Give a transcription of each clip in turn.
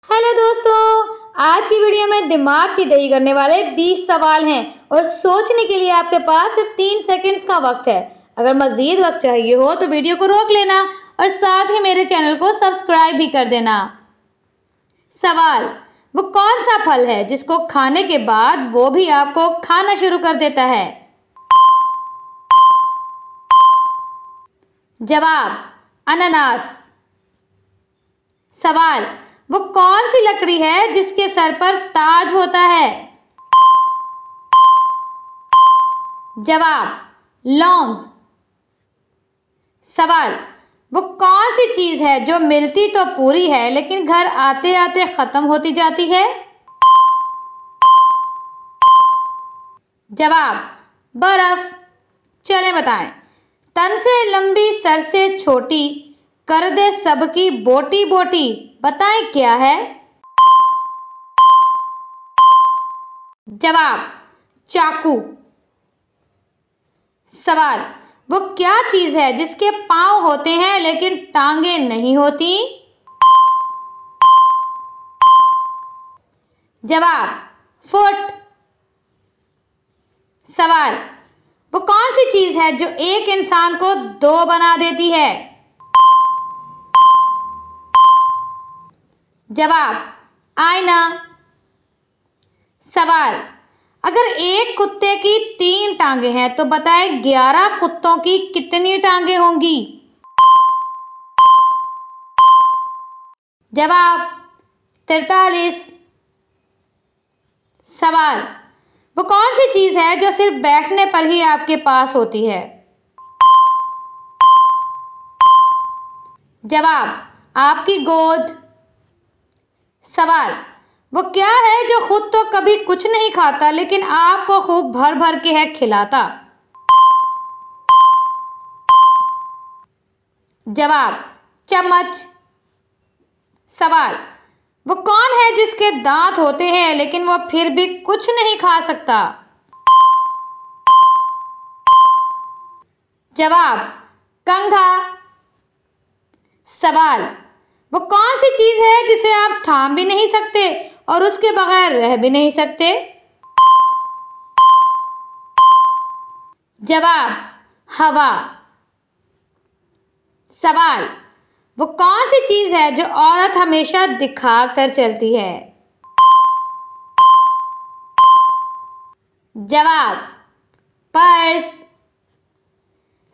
Hello दोस्तों, आज की वीडियो में दिमाग की दही करने वाले 20 सवाल हैं और सोचने के लिए आपके पास सिर्फ 3 सेकंड्स का वक्त है। अगर मजीद वक्त चाहिए हो तो वीडियो को रोक लेना और साथ ही मेरे चैनल को सब्सक्राइब भी कर देना। सवाल: वो कौन सा फल है जिसको खाने के बाद वो भी आपको खाना शुरू कर देता है? जवाब: अनानास। सवाल: वो कौन सी लकड़ी है जिसके सर पर ताज होता है? जवाब: लौंग। सवाल: वो कौन सी चीज है जो मिलती तो पूरी है लेकिन घर आते आते खत्म होती जाती है? जवाब: बर्फ। चलें बताएं। तन से लंबी सर से छोटी, कर दे सबकी बोटी बोटी, बताएं क्या है? जवाब: चाकू। सवाल: वो क्या चीज है जिसके पांव होते हैं लेकिन टांगे नहीं होती? जवाब: फुट। सवाल: वो कौन सी चीज है जो एक इंसान को 2 बना देती है? जवाब: आईना। सवाल: अगर एक कुत्ते की 3 टांगे हैं तो बताएं 11 कुत्तों की कितनी टांगे होंगी? जवाब: 43। सवाल: वो कौन सी चीज है जो सिर्फ बैठने पर ही आपके पास होती है? जवाब: आपकी गोद। सवाल: वो क्या है जो खुद तो कभी कुछ नहीं खाता लेकिन आपको खूब भर भर के है खिलाता? जवाब: चम्मच। सवाल: वो कौन है जिसके दांत होते हैं लेकिन वो फिर भी कुछ नहीं खा सकता? जवाब: कंघा। सवाल: वो कौन सी चीज है जिसे आप थाम भी नहीं सकते और उसके बगैर रह भी नहीं सकते? जवाब: हवा। सवाल: वो कौन सी चीज है जो औरत हमेशा दिखा कर चलती है? जवाब: पर्स।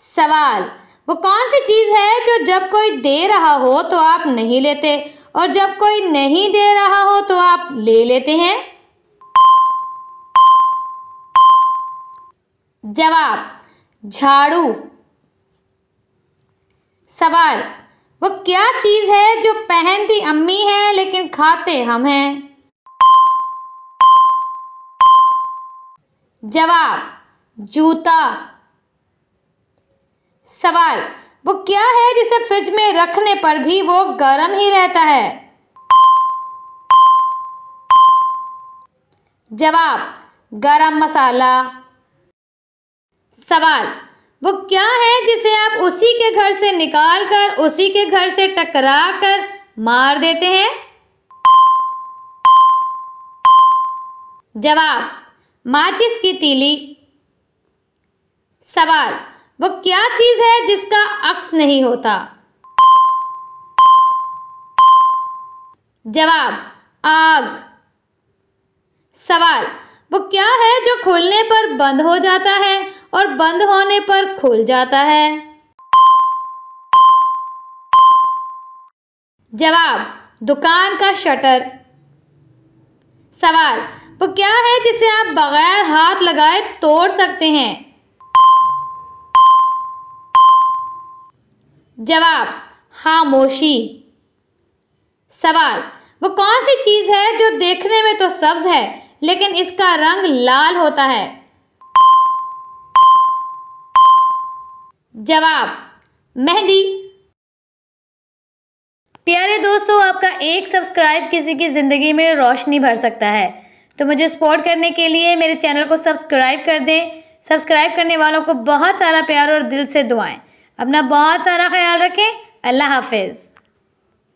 सवाल: वो कौन सी चीज है जो जब कोई दे रहा हो तो आप नहीं लेते और जब कोई नहीं दे रहा हो तो आप ले लेते हैं? जवाब: झाड़ू। सवाल: वो क्या चीज है जो पहनती अम्मी है लेकिन खाते हम हैं? जवाब: जूता। सवाल: वो क्या है जिसे फ्रिज में रखने पर भी वो गर्म ही रहता है? जवाब: गरम मसाला। सवाल: वो क्या है जिसे आप उसी के घर से निकाल कर उसी के घर से टकरा कर मार देते हैं? जवाब: माचिस की तीली। सवाल: वो क्या चीज है जिसका अक्स नहीं होता? जवाब: आग। सवाल: वो क्या है जो खुलने पर बंद हो जाता है और बंद होने पर खुल जाता है? जवाब: दुकान का शटर। सवाल: वो क्या है जिसे आप बगैर हाथ लगाए तोड़ सकते हैं? जवाब: खामोशी। सवाल: वो कौन सी चीज है जो देखने में तो सब्ज है लेकिन इसका रंग लाल होता है? जवाब: मेहंदी। प्यारे दोस्तों, आपका एक सब्सक्राइब किसी की जिंदगी में रोशनी भर सकता है, तो मुझे सपोर्ट करने के लिए मेरे चैनल को सब्सक्राइब कर दें। सब्सक्राइब करने वालों को बहुत सारा प्यार और दिल से दुआएं। अपना बहुत सारा ख्याल रखें। अल्लाह हाफिज।